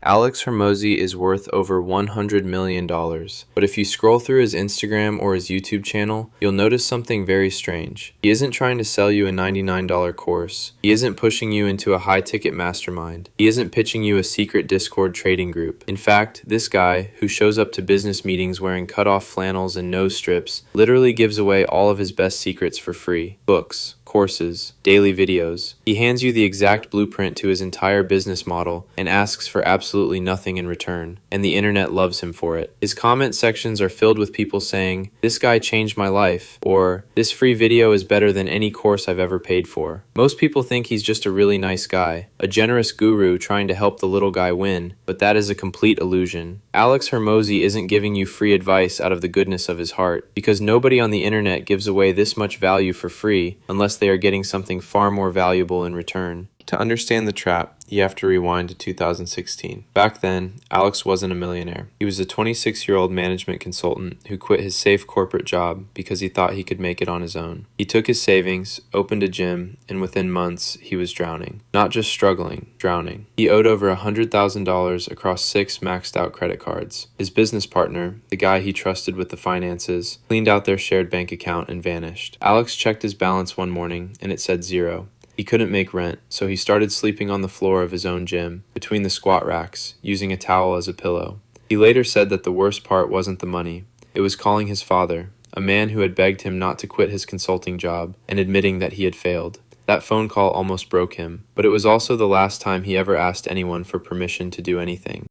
Alex Hormozi is worth over $100 million, but if you scroll through his Instagram or his YouTube channel, you'll notice something very strange. He isn't trying to sell you a $99 course. He isn't pushing you into a high-ticket mastermind. He isn't pitching you a secret Discord trading group. In fact, this guy, who shows up to business meetings wearing cut-off flannels and nose strips, literally gives away all of his best secrets for free. Books, courses, daily videos. He hands you the exact blueprint to his entire business model and asks for absolutely nothing in return, and the internet loves him for it. His comment sections are filled with people saying, "This guy changed my life," or "This free video is better than any course I've ever paid for." Most people think he's just a really nice guy, a generous guru trying to help the little guy win, but that is a complete illusion. Alex Hormozi isn't giving you free advice out of the goodness of his heart, because nobody on the internet gives away this much value for free unless they are getting something far more valuable in return. To understand the trap, you have to rewind to 2016. Back then, Alex wasn't a millionaire. He was a 26-year-old management consultant who quit his safe corporate job because he thought he could make it on his own. He took his savings, opened a gym, and within months, he was drowning. Not just struggling, drowning. He owed over $100,000 across 6 maxed-out credit cards. His business partner, the guy he trusted with the finances, cleaned out their shared bank account and vanished. Alex checked his balance one morning, and it said 0. He couldn't make rent, so he started sleeping on the floor of his own gym, between the squat racks, using a towel as a pillow. He later said that the worst part wasn't the money. It was calling his father, a man who had begged him not to quit his consulting job, and admitting that he had failed. That phone call almost broke him, but it was also the last time he ever asked anyone for permission to do anything.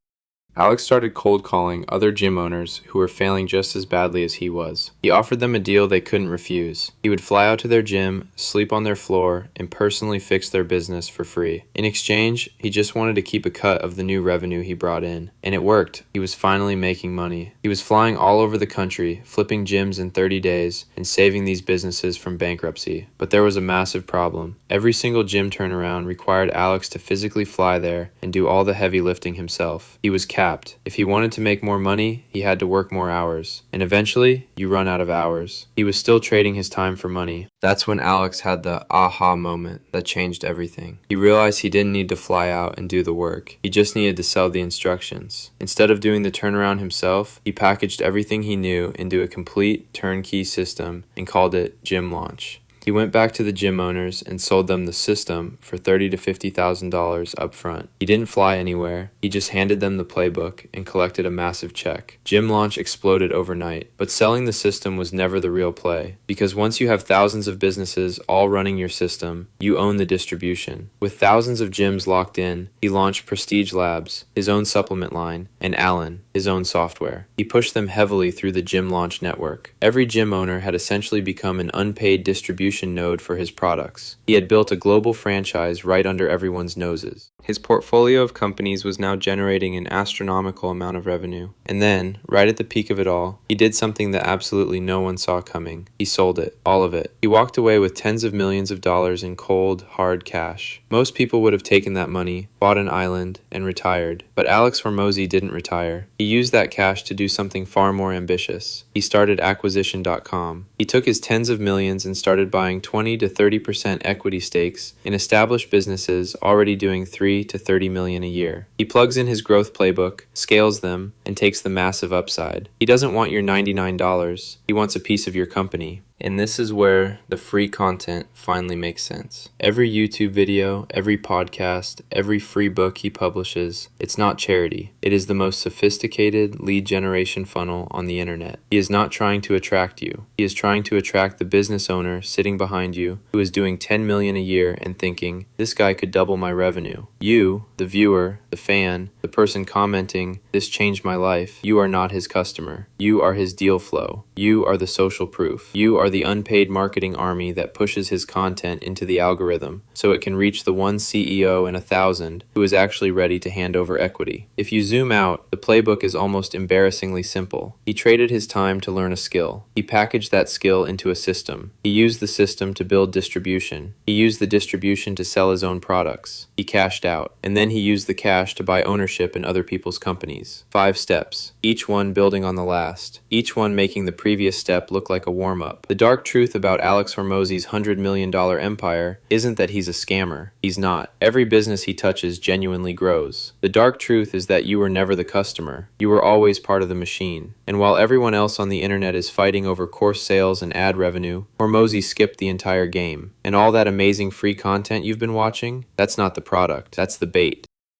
Alex started cold calling other gym owners who were failing just as badly as he was. He offered them a deal they couldn't refuse. He would fly out to their gym, sleep on their floor, and personally fix their business for free. In exchange, he just wanted to keep a cut of the new revenue he brought in. And it worked. He was finally making money. He was flying all over the country, flipping gyms in 30 days, and saving these businesses from bankruptcy. But there was a massive problem. Every single gym turnaround required Alex to physically fly there and do all the heavy lifting himself. He was capped. If he wanted to make more money, he had to work more hours. And eventually, you run out of hours. He was still trading his time for money. That's when Alex had the aha moment that changed everything. He realized he didn't need to fly out and do the work. He just needed to sell the instructions. Instead of doing the turnaround himself, he packaged everything he knew into a complete turnkey system and called it Gym Launch. He went back to the gym owners and sold them the system for $30,000 to $50,000 up front. He didn't fly anywhere. He just handed them the playbook and collected a massive check. Gym Launch exploded overnight, but selling the system was never the real play, because once you have thousands of businesses all running your system, you own the distribution. With thousands of gyms locked in, he launched Prestige Labs, his own supplement line, and Allen, his own software. He pushed them heavily through the Gym Launch network. Every gym owner had essentially become an unpaid distribution node for his products. He had built a global franchise right under everyone's noses. His portfolio of companies was now generating an astronomical amount of revenue. And then, right at the peak of it all, he did something that absolutely no one saw coming. He sold it, all of it. He walked away with tens of millions of dollars in cold, hard cash. Most people would have taken that money, bought an island, and retired. But Alex Hormozi didn't retire. He used that cash to do something far more ambitious. He started Acquisition.com. He took his tens of millions and started buying 20 to 30% equity stakes in established businesses already doing $3 to $30 million a year. He plugs in his growth playbook, scales them, and takes the massive upside. He doesn't want your $99. He wants a piece of your company. And this is where the free content finally makes sense. Every YouTube video, every podcast, every free book he publishes, it's not charity. It is the most sophisticated lead generation funnel on the internet. He is not trying to attract you. He is trying to attract the business owner sitting behind you who is doing $10 million a year and thinking, this guy could double my revenue. You, the viewer, the fan, the person commenting, this changed my life, you are not his customer. You are his deal flow. You are the social proof. You are the unpaid marketing army that pushes his content into the algorithm so it can reach the one CEO in 1,000 who is actually ready to hand over equity. If you zoom out, the playbook is almost embarrassingly simple. He traded his time to learn a skill. He packaged that skill into a system. He used the system to build distribution. He used the distribution to sell his own products. He cashed out, and then he used the cash to buy ownership in other people's companies. 5 steps, each one building on the last, each one making the previous step look like a warm-up. The dark truth about Alex Hormozi's $100 million empire isn't that he's a scammer. He's not. Every business he touches genuinely grows. The dark truth is that you were never the customer. You were always part of the machine. And while everyone else on the internet is fighting over course sales and ad revenue, Hormozi skipped the entire game. And all that amazing free content you've been watching, that's not the product, that's the bait.